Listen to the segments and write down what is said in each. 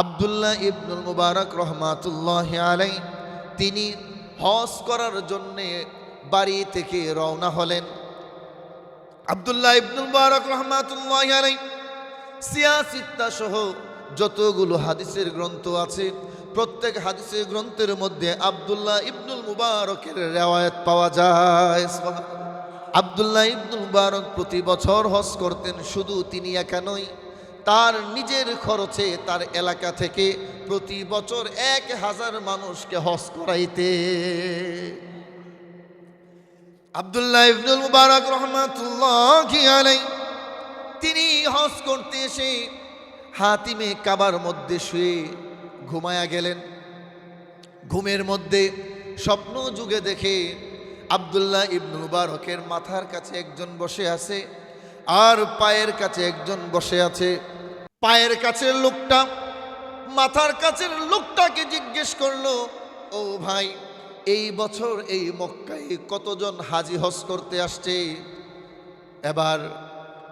আব্দুল্লাহ ইবনুল মুবারক রহমাতুল্লাহি আলাইহি তিনি হজ করার জন্যে বাড়ি থেকে রওনা হলেন। আব্দুল্লাহ ইবনুল মুবারক রহমাতুল্লাহি আলাইহি সিয়াসিত্তা সহ যতগুলো হাদিসের গ্রন্থ আছে প্রত্যেক হাদিসের গ্রন্থের মধ্যে আব্দুল্লাহ ইবনুল মুবারকের রিওয়ায়াত পাওয়া যায়। আব্দুল্লাহ ইবনুল মুবারক প্রতি বছর হজ করতেন। শুধু তিনি একা নয়, তার নিজের খরচে তার এলাকা থেকে প্রতি বছর 1000 মানুষকে হজ করাইতে। আব্দুল্লাহ ইবনুল মুবারক রহমাতুল্লাহি আলাইহি তিনি হজ করতে এসে হাতিমে কাবার মধ্যে শুয়ে ঘুমায়া গেলেন। ঘুমের মধ্যে স্বপ্ন যুগে দেখে আব্দুল্লাহ ইবনুল মুবারকের মাথার কাছে একজন বসে আছে আর পায়ের কাছে একজন বসে আছে। পায়ের কাছের লোকটা মাথার কাছের লোকটাকে জিজ্ঞেস করলো, ও ভাই, এই বছর এই মক্কায় কতজন হাজি হজ করতে আসছে? এবার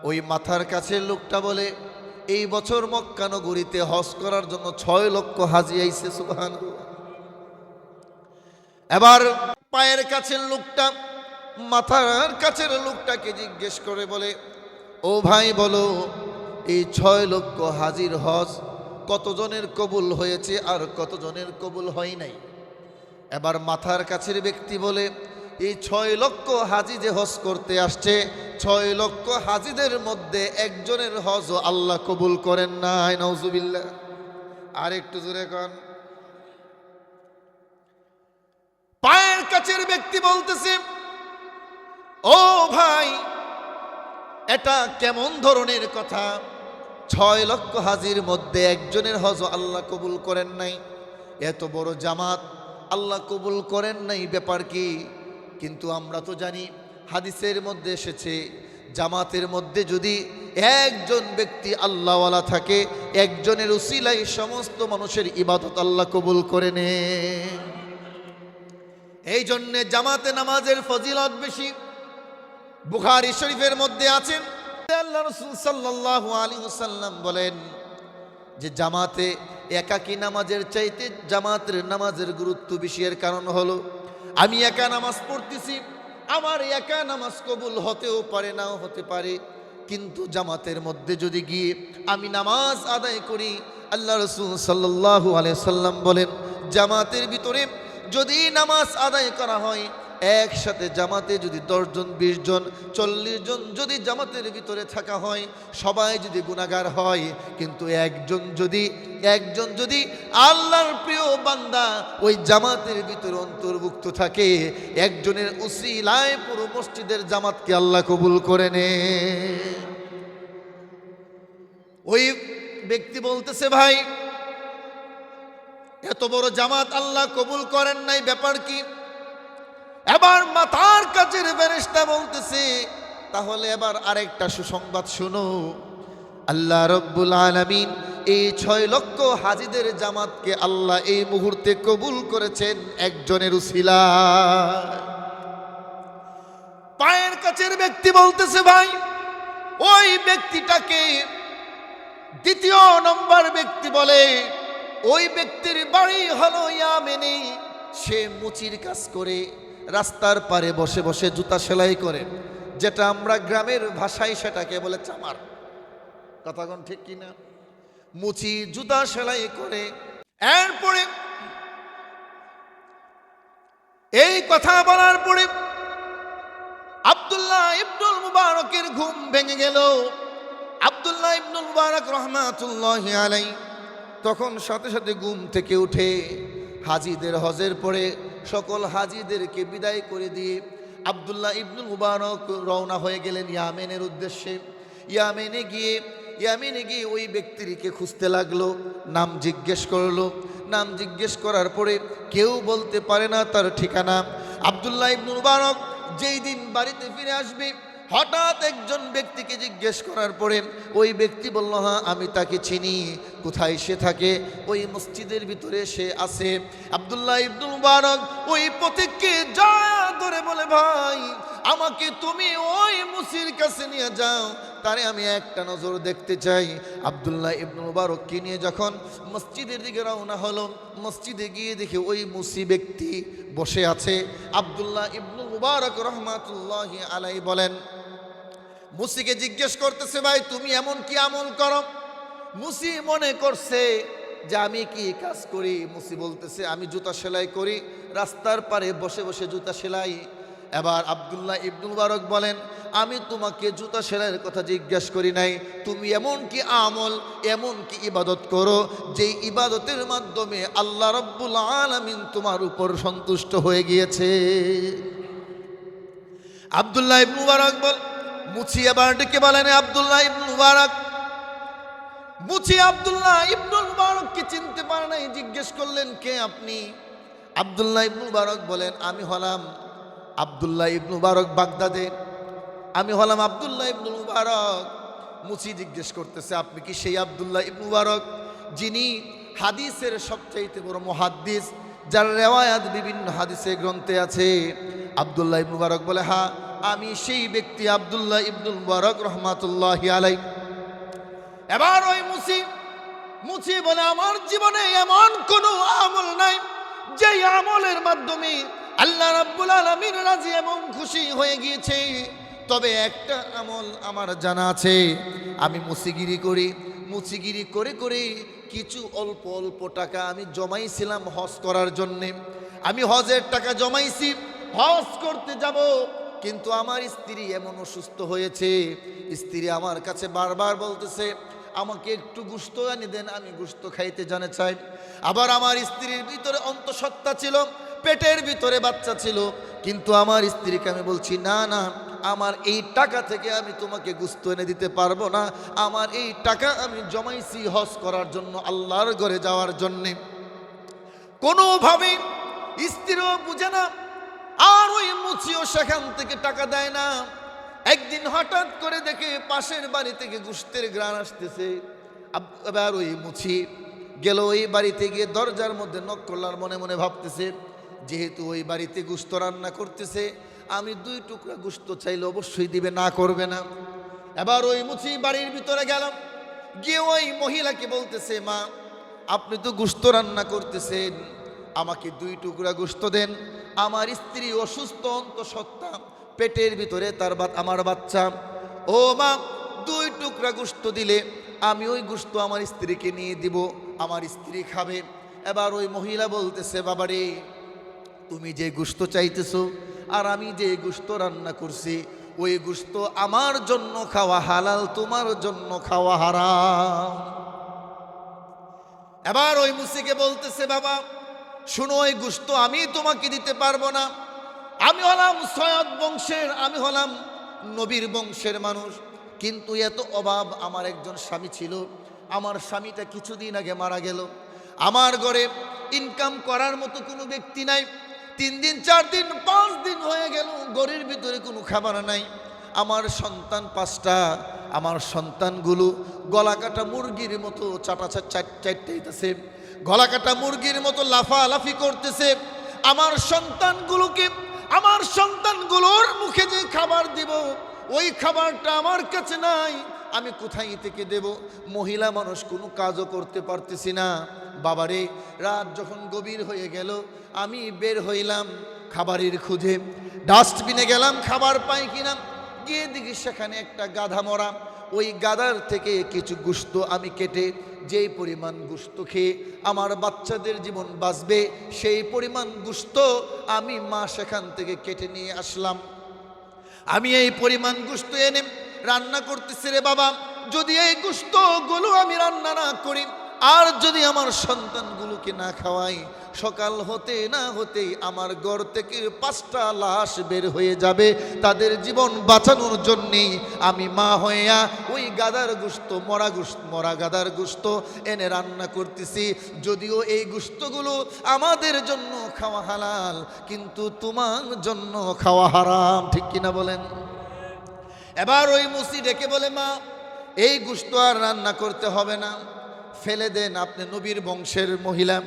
ওই মাথার কাছের লোকটা বলে, এই বছর মক্কা নগরীতে হজ করার জন্য 6 লক্ষ হাজি আইছে। সুবহানাল্লাহ। এবার পায়ের কাছের লোকটা মাথার কাছের লোকটাকে জিজ্ঞেস করে বলে, ও ভাই বলো, এই 6 লক্ষ হাজির হজ কতজনের কবুল হয়েছে আর কতজনের কবুল হয় নাই? এবার মাথার কাছের ব্যক্তি বলে, এই 6 লক্ষ হাজি যে হজ করতে আসছে 6 লক্ষ হাজিদের মধ্যে একজনের হজ আল্লাহ কবুল করেন নাই। নাউজুবিল্লাহ। আর একটু জোরে কন। পায়ের কাছের ব্যক্তি বলতেছে, ও ভাই, এটা কেমন ধরনের কথা? 6 লক্ষ হাজির মধ্যে একজনের হজ আল্লাহ কবুল করেন নাই, এত বড় জামাত আল্লাহ কবুল করেন নাই, ব্যাপার কি? কিন্তু আমরা তো জানি হাদিসের মধ্যে এসেছে জামাতের মধ্যে যদি একজন ব্যক্তি আল্লাহওয়ালা থাকে, একজনের উসিলায় সমস্ত মানুষের ইবাদত আল্লাহ কবুল করে নেন। এই জন্যে জামাতে নামাজের ফজিলত বেশি। বুখারী শরীফের মধ্যে আছেন, আল্লাহ রাসূল সাল্লাল্লাহু আলাইহি ওয়াসাল্লাম বলেন যে জামাতে একাকী নামাজের চাইতে জামাতের নামাজের গুরুত্ব বেশি। এর কারণ হলো, আমি একা নামাজ পড়তেছি, আমার একা নামাজ কবুল হতেও পারে, নাও হতে পারে, কিন্তু জামাতের মধ্যে যদি গিয়ে আমি নামাজ আদায় করি, আল্লাহ রাসূল সাল্লাল্লাহু আলাইহি ওয়াসাল্লাম বলেন জামাতের ভিতরে যদি নামাজ আদায় করা হয়, একসাথে জামাতে যদি 10 জন 20 জন 40 জন যদি জামাতের ভিতরে থাকা হয়, সবাই যদি গুনাহগার হয়, কিন্তু একজন যদি আল্লাহর প্রিয় বান্দা ওই জামাতের ভিতরে অন্তর্ভুক্ত থাকে, একজনের উসিলায় পুরো মসজিদের জামাতকে আল্লাহ কবুল করে নেন। ওই ব্যক্তি বলতেছে, ভাই, এত বড় জামাত আল্লাহ কবুল করেন নাই, ব্যাপার কি? এবার মাথার কাছের ফেরেশতা বলতেছে, তাহলে এবার আরেকটা সুসংবাদ শুনো, আল্লাহ রাব্বুল আলামিন এই 6 লক্ষ হাজিদের জামাতকে আল্লাহ এই মুহূর্তে কবুল করেছেন একজনের উসিলায়। পায়ের কাছের ব্যক্তি বলতেছে, ভাই, ওই ব্যক্তিটাকে দ্বিতীয় নম্বর ব্যক্তি বলে, ওই ব্যক্তির বাড়ি হলো ইয়ামেনে, সে মুচির কাজ করে, রাস্তার পারে বসে বসে জুতা সেলাই করে, যেটা আমরা গ্রামের ভাষায় সেটাকে বলে চামার। কথা কোন ঠিক কিনা? মুচি জুতা সেলাই করে। এরপরে এই কথা বলার পরে আব্দুল্লাহ ইবনুল মুবারকের ঘুম ভেঙে গেল। আব্দুল্লাহ ইবনুল মুবারক রহমাতুল্লাহি আলাইহি তখন সাথে সাথে ঘুম থেকে উঠে হাজিদের হজের পরে সকল হাজিদেরকে বিদায় করে দিয়ে আব্দুল্লাহ ইবনুল মুবারক রওনা হয়ে গেলেন ইয়ামেনের উদ্দেশ্যে। ইয়ামেনে গিয়ে ওই ব্যক্তিকে খুঁজতে লাগলো, নাম জিজ্ঞেস করলো। নাম জিজ্ঞেস করার পরে কেউ বলতে পারে না তার ঠিকানা। আব্দুল্লাহ ইবনুল মুবারক যেই দিন বাড়িতে ফিরে আসবে, হঠাৎ একজন ব্যক্তিকে জিজ্ঞেস করার পরে ওই ব্যক্তি বলল, হ্যাঁ, আমি তাকে চিনি। কোথায় সে থাকে? ওই মসজিদের ভিতরে সে আছে। আব্দুল্লাহ ইবনুল মুবারক ওই পথিককে জড়িয়ে ধরে বলে, ভাই, আমাকে তুমি ওই মুসির কাছে নিয়ে যাও, তারে আমি একটা নজর দেখতে চাই। আব্দুল্লাহ ইবনে মুবারককে নিয়ে যখন মসজিদের দিকে রওনা হলো, মসজিদে গিয়ে দেখে ওই মুসি ব্যক্তি বসে আছে। আব্দুল্লাহ ইবনে মুবারক রহমাতুল্লাহি আলাইহি বলেন, মুসিকে জিজ্ঞেস করতেছে, ভাই তুমি এমন কি আমল করো? মুসি মনে করছে যে আমি কি কাজ করি। মুসি বলতেছে, আমি জুতা সেলাই করি, রাস্তার পারে বসে বসে জুতা সেলাই। এবার আব্দুল্লাহ ইবনে মুবারক বলেন, আমি তোমাকে জুতা সেলাইয়ের কথা জিজ্ঞেস করি নাই, তুমি এমন কি আমল, এমন কি ইবাদত করো যেই ইবাদতের মাধ্যমে আল্লাহ রাব্বুল আলামিন তোমার উপর সন্তুষ্ট হয়ে গিয়েছে। আব্দুল্লাহ ইবনে মুবারক মুছি আবার ডেকে বলেন, আব্দুল্লাহ ইবনে মুবারক। মুছি আব্দুল্লাহ ইবনে মুবারককে চিনতে পারে নাই, জিজ্ঞেস করলেন, কে আপনি? আব্দুল্লাহ ইবনে মুবারক বলেন, আমি হলাম আব্দুল্লাহ ইবনে মুবারক বাগদাদের, আমি হলাম আব্দুল্লাহ ইবনে মুবারক। মুছি জিজ্ঞেস করতেছে, আপনি কি সেই আব্দুল্লাহ ইবনে মুবারক যিনি হাদিসের সবচাইতে বড় মুহাদ্দিস, যার রিওয়ায়াত বিভিন্ন হাদিসের গ্রন্থে আছে? আব্দুল্লাহ ইবনে মুবারক বলে, হ্যাঁ আমি সেই ব্যক্তি আব্দুল্লাহ ইবনে মুবারক রহমাতুল্লাহি আলাইহি। এবার ওই মুছি বলে, আমার জীবনে এমন কোনো আমল নাই যে আমলের মাধ্যমে আল্লাহ রাব্বুল আলামিন রাজি এবং খুশি হয়ে গিয়েছে। তবে একটা আমল আমার জানা আছে, আমি মুসিগিরি করি। মুসিগিরি করে করে কিছু অল্প অল্প টাকা আমি জমাইছিলাম হজ করার জন্যে। আমি হজের টাকা জমাইছি, হজ করতে যাব, কিন্তু আমার স্ত্রী এমন অসুস্থ হয়েছে। স্ত্রী আমার কাছে বারবার বলতেছে, আমাকে একটু গোশত এনে দেন, আমি গোশত খাইতে জানে চাই। আবার আমার স্ত্রীর ভিতরে অন্তঃসত্ত্বা ছিল, পেটের ভিতরে বাচ্চা ছিল, কিন্তু আমার স্ত্রীকে আমি বলছি, না না, আমার এই টাকা থেকে আমি তোমাকে গোশত এনে দিতে পারবো না। আমার এই টাকা আমি জমাইছি হজ করার জন্য, আল্লাহর ঘরে যাওয়ার জন্যে। কোনোভাবে স্ত্রীও বুঝে না, আর ওই মুছিও সেখান থেকে টাকা দেয় না। একদিন হঠাৎ করে দেখে পাশের বাড়ি থেকে গোশতের ঘ্রাণ আসতেছে। এবার ওই মুছি গেল ওই বাড়িতে গিয়ে দরজার মধ্যে নক করলার, মনে মনে ভাবতেছে, যেহেতু ওই বাড়িতে গোশত রান্না করতেছে, আমি 2 টুকরা গোশত চাইলে অবশ্যই দিবে, না করবে না। এবার ওই মুছি বাড়ির ভিতরে গেলাম, গিয়ে ওই মহিলাকে বলতেছে, মা আপনি তো গোশত রান্না করতেছেন, আমাকে 2 টুকরা গোশত দেন। আমার স্ত্রী অসুস্থ, অন্তঃসত্ত্বা, পেটের ভিতরে আমার বাচ্চা। ও মা, 2 টুকরা গোশত দিলে আমি ওই গোশত আমার স্ত্রীকে নিয়ে দিব, আমার স্ত্রী খাবে। এবার ওই মহিলা বলতেছে, বাবারে তুমি যে গোশত চাইতেছো আর আমি যে গোশত রান্না করছি, ওই গোশত আমার জন্য খাওয়া হালাল, তোমার জন্য খাওয়া হারাম। এবার ওই মুসিকে বলতেছে, বাবা শুনো, ওই গোশত আমি তোমাকে দিতে পারবো না। আমি হলাম সৈয়দ বংশের, আমি হলাম নবীর বংশের মানুষ, কিন্তু এত অভাব। আমার একজন স্বামী ছিল, আমার স্বামীটা কিছুদিন আগে মারা গেল। আমার ঘরে ইনকাম করার মতো কোনো ব্যক্তি নাই। 3 দিন 4 দিন 5 দিন হয়ে গেল, ঘরের ভিতরে কোনো খাবার নাই। আমার সন্তান 5টা, আমার সন্তানগুলো গলা কাটা মুরগির মতো চাটাইতেছে, গলা কাটা মুরগির মতো লাফালাফি করতেছে। আমার সন্তানগুলোর মুখে যে খাবার দিব, ওই খাবারটা আমার কাছে নাই, আমি কোথায় থেকে দেব? মহিলা মানুষ, কোনো কাজও করতে পারতেছি না। বাবারে, রাত যখন গভীর হয়ে গেল, আমি বের হইলাম খাবারের খুঁজে। ডাস্টবিনে গেলাম খাবার পাই কিনা, গিয়ে দেখি সেখানে একটা গাধা মরা। ওই গাধার থেকে কিছু গোশত আমি কেটে, যেই পরিমাণ গোশত খেয়ে আমার বাচ্চাদের জীবন বাঁচবে, সেই পরিমাণ গোশত আমি মা সেখান থেকে কেটে নিয়ে আসলাম। আমি এই পরিমাণ গোশত এনে রান্না করতেছি। রে বাবা, যদি এই গোশতগুলো আমি রান্না না করি, আর যদি আমার সন্তানগুলোকে না খাওয়াই, সকাল হতে না হতেই আমার ঘর থেকে 5টা লাশ বের হয়ে যাবে। তাদের জীবন বাঁচানোর জন্যেই আমি মা হইয়া ওই গাদার গোশত, মরা গাদার গোশত এনে রান্না করতেছি। যদিও এই গোশতগুলো আমাদের জন্য খাওয়া হালাল, কিন্তু তোমার জন্য খাওয়া হারাম। ঠিক কিনা বলেন? এবার ওই মুসি ডেকে বলে, মা এই গোশত আর রান্না করতে হবে না, ফেলে দেন। আপনি নবীর বংশের মহিলা,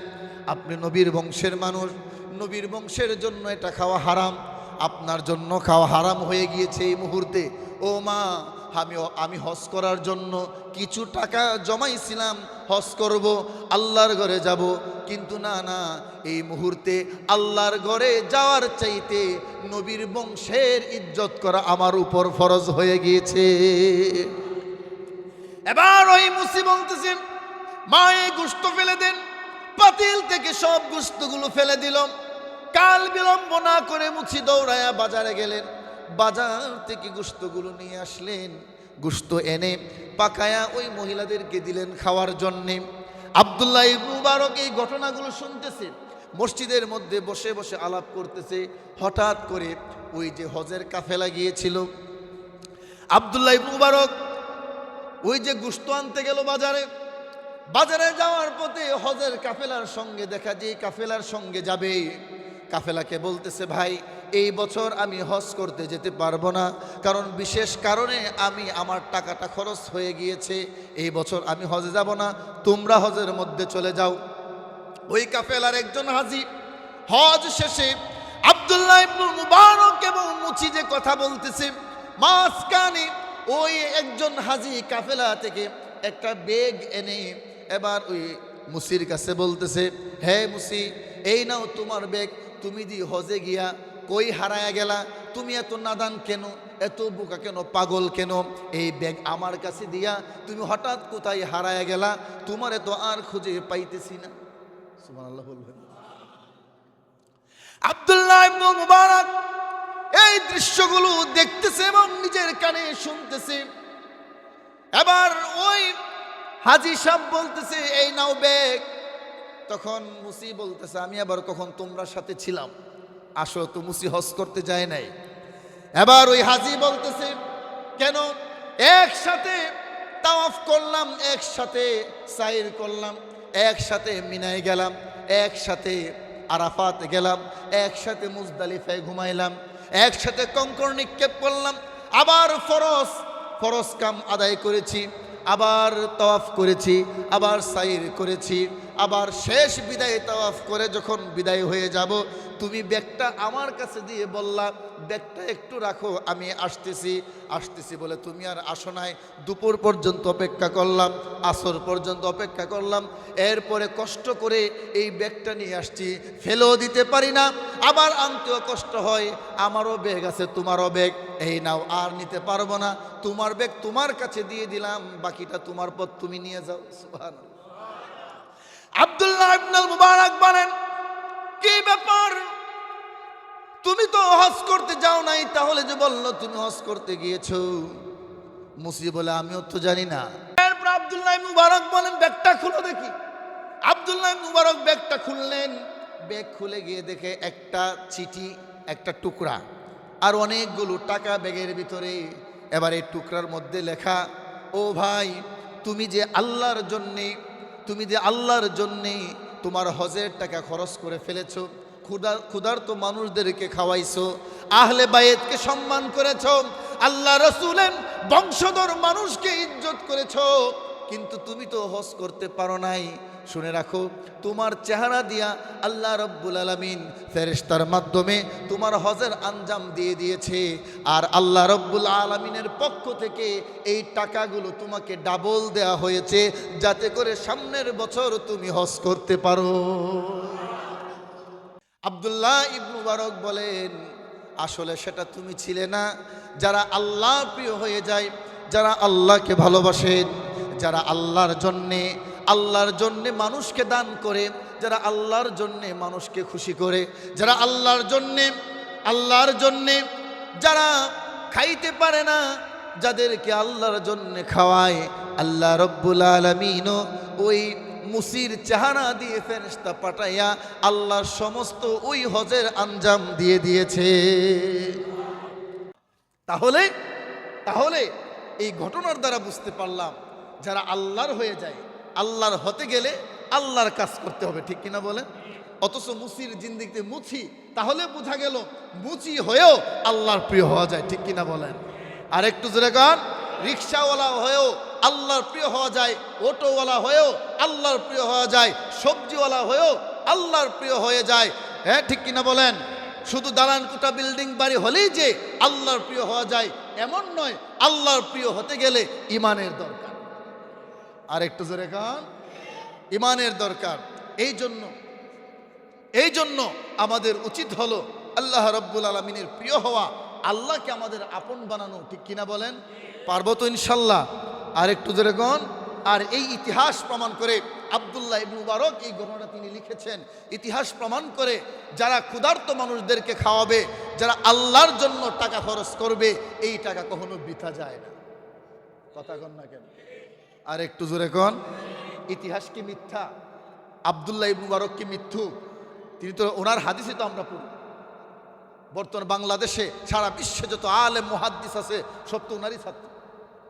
আপনি নবীর বংশের মানুষ, নবীর বংশের জন্য এটা খাওয়া হারাম, আপনার জন্য খাওয়া হারাম হয়ে গিয়েছে এই মুহূর্তে। ও মা, আমি হজ করার জন্য কিছু টাকা জমাইছিলাম, হজ করব, আল্লাহর ঘরে যাব, কিন্তু না না, এই মুহূর্তে আল্লাহর ঘরে যাওয়ার চাইতে নবীর বংশের ইজ্জত করা আমার উপর ফরজ হয়ে গিয়েছে। এবার ওই মুসি বলতেছেন, মা এই গোশত ফেলে দেন। পাতিল থেকে সব গোশতগুলো ফেলে দিল। কাল বিলম্ব না করে মুছি দৌড়ায়া বাজারে গেলেন, বাজার থেকে গোশতগুলো নিয়ে আসলেন। গোশত এনে পাকায়া ওই মহিলাদেরকে দিলেন খাওয়ার জন্যে। আব্দুল্লাহ ইবনে মুবারক এই ঘটনাগুলো শুনতেছে, মসজিদের মধ্যে বসে বসে আলাপ করতেছে। হঠাৎ করে ওই যে হজের কাফেলা গিয়েছিল, আব্দুল্লাহ ইবনে মুবারক ওই যে গোশত আনতে গেল বাজারে, বাজারে যাওয়ার পথে হজের কাফেলার সঙ্গে দেখা, যে কাফেলার সঙ্গে যাবে, কাফেলাকে বলতেছে, ভাই এই বছর আমি হজ করতে যেতে পারবো না, কারণ বিশেষ কারণে আমার টাকাটা খরচ হয়ে গিয়েছে, এই বছর আমি হজে যাব না, তোমরা হজের মধ্যে চলে যাও। ওই কাফেলার একজন হাজী হজ শেষে আব্দুল্লাহ ইবনে মুবারক এবং মুচি যে কথা বলতেছে, মাঝখানে ওই একজন হাজী কাফেলা থেকে একটা ব্যাগ এনে এবার ওই মুসির কাছে বলতেছে, হে মুসি, এই নাও তোমার ব্যাগ, তুমি দি হজে গিয়া কই হারায়া গেলা, তুমি এত নাদান কেন, এত বোকা কেন, পাগল কেন, এই ব্যাগ আমার কাছে দিয়া তুমি হঠাৎ কোথায় হারায়া গেলা, তোমার এত আর খুঁজে পাইতেছি না। সুবহানাল্লাহ বলবেন। আব্দুল্লাহ ইবনে মুবারক এই দৃশ্যগুলো দেখতেছে এবং নিজের কানে শুনতেছে। এবার ওই হাজী সাহেব বলতেছে, এই নাও ব্যাগ। তখন মুসি বলতেছে, আমি আবার কখন তোমরা সাথে ছিলাম, আসো তো মুসি হজ করতে যায় নাই। এবার ওই হাজী বলতেছে, কেন, একসাথে তাওয়াফ করলাম, একসাথে সাইর করলাম, একসাথে মিনায় গেলাম, একসাথে আরাফাত গেলাম, একসাথে মুজদালিফায় ঘুমাইলাম, একসাথে কঙ্কর নিক্ষেপ করলাম, আবার ফরজ কাম আদায় করেছি, আবার তাওয়াফ করেছি, আবার সাইর করেছি, আবার শেষ বিদায় তাওয়াফ করে যখন বিদায় হয়ে যাব, তুমি ব্যাগটা আমার কাছে দিয়ে বললা, ব্যাগটা একটু রাখো, আমি আসতেছি বলে তুমি আর আসো নাই। দুপুর পর্যন্ত অপেক্ষা করলাম, আসর পর্যন্ত অপেক্ষা করলাম, এরপরে কষ্ট করে এই ব্যাগটা নিয়ে আসছি, ফেলেও দিতে পারি না, আবার আনতেও কষ্ট হয়, আমারও ব্যাগ আছে, তোমারও ব্যাগ, এই নাও, আর নিতে পারবো না, তোমার ব্যাগ তোমার কাছে দিয়ে দিলাম, বাকিটা তোমার পথ, তুমি নিয়ে যাও। সুবহানাল্লাহ। আব্দুল্লাহ ইবনে মুবারক বলেন, কি ব্যাপার, তুমি তো হজ করতে যাও নাই, তাহলে যে বললো তুমি হজ করতে গিয়েছো? মুসি বলে, আমিও তো জানি না। এরপর আব্দুল্লাহ ইবনে মুবারক বলেন, ব্যাগটা খুলো দেখি। আব্দুল্লাহ ইবনে মুবারক ব্যাগটা খুললেন, ব্যাগ খুলে গিয়ে দেখে একটা চিঠি, একটা টুকরা, আর অনেকগুলো টাকা ব্যাগের ভিতরে। এবার এই টুকরার মধ্যে লেখা, ও ভাই, তুমি যে আল্লাহর জন্যে তোমার হজের টাকা খরচ করে ফেলেছো, ক্ষুধার্ত মানুষদেরকে খাওয়াইছো, আহলে বায়েতকে সম্মান করেছো, আল্লাহ রাসূলের বংশধর মানুষকে ইজ্জত করেছো, কিন্তু তুমি তো হজ করতে পারো নাই। শুনে রাখো, তোমার চেহারা দিয়া আল্লাহ রব্বুল আলামিন ফেরেশতার মাধ্যমে তোমার হজের আঞ্জাম দিয়ে দিয়েছে, আর আল্লাহ রব্বুল আলামিনের পক্ষ থেকে এই টাকাগুলো তোমাকে ডাবল দেয়া হয়েছে, যাতে করে সামনের বছর তুমি হজ করতে পারো। আব্দুল্লাহ ইবনে মুবারক বলেন, আসলে সেটা তুমি ছিলে না। যারা আল্লাহ প্রিয় হয়ে যায়, যারা আল্লাহকে ভালোবাসেন, যারা আল্লাহর জন্যে মানুষকে দান করে, যারা আল্লাহর জন্যে মানুষকে খুশি করে, যারা আল্লাহর জন্যে যারা খাইতে পারে না, যাদেরকে আল্লাহর জন্যে খাওয়ায়, আল্লাহ রব্বুল আলামিনও ওই মুসির চেহারা দিয়ে ফেরেশতা পাঠাইয়া আল্লাহর সমস্ত ওই হজের আঞ্জাম দিয়ে দিয়েছে। তাহলে এই ঘটনার দ্বারা বুঝতে পারলাম, যারা আল্লাহর হয়ে যায়, আল্লাহর হতে গেলে আল্লাহর কাজ করতে হবে, ঠিক কিনা বলেন? অথচ মুসির জিন্দিগিতে মুচি, তাহলে বোঝা গেল মুচি হয়েও আল্লাহর প্রিয় হওয়া যায়, ঠিক কিনা বলেন? আর একটু জোরে গান, রিক্সাওয়ালা হয়েও আল্লাহর প্রিয় হওয়া যায়, অটোওয়ালা হয়েও আল্লাহর প্রিয় হওয়া যায়, সবজিওয়ালা হয়েও আল্লাহর প্রিয় হয়ে যায়, হ্যাঁ ঠিক কিনা বলেন? শুধু দালান কোঠা বিল্ডিং বাড়ি হলেই যে আল্লাহর প্রিয় হওয়া যায় এমন নয়, আল্লাহর প্রিয় হতে গেলে ইমানের দরকার। আর একটু জোরে কান, ইমানের দরকার। এই জন্য আমাদের উচিত হলো আল্লাহ রাব্বুল আলামিনের প্রিয় হওয়া, আল্লাহকে আমাদের আপন বানানো। ঠিক কিনা বলেন? পারবো তো ইনশাল্লাহ? আর একটু জোরে কান। আর এই ইতিহাস প্রমাণ করে, আব্দুল্লাহ ইবনে মুবারক এই ঘটনাটা তিনি লিখেছেন, ইতিহাস প্রমাণ করে যারা ক্ষুধার্ত মানুষদেরকে খাওয়াবে, যারা আল্লাহর জন্য টাকা খরচ করবে, এই টাকা কখনো বৃথা যায় না। কথা কন না কেন? আর একটু জোরে কন। ইতিহাস কি মিথ্যা? আব্দুল্লাহ ইবনে মুবারক কি মিথ্যু? তিনি তো, ওনার হাদিসে তো আমরা পড়ি। বর্তমান বাংলাদেশে সারা বিশ্বে যত আলেম মুহাদ্দিস আছে সব তো ওনারই ছাত্র,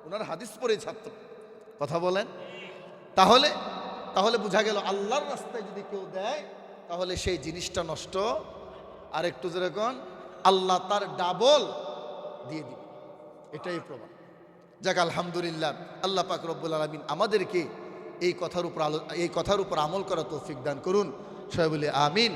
ওনার হাদিস পড়েই ছাত্র। কথা বলেন। তাহলে বোঝা গেল আল্লাহর রাস্তায় যদি কেউ দেয় তাহলে সেই জিনিসটা নষ্ট। আর একটু যেরকম আল্লাহ তার ডাবল দিয়ে দিবে, এটাই প্রমাণ। যাক, আলহামদুলিল্লাহ, আল্লাহ পাক রব্বুল আলামিন আমাদেরকে এই কথার উপর আমল করা তৌফিক দান করুন। সবাই বলি আমিন।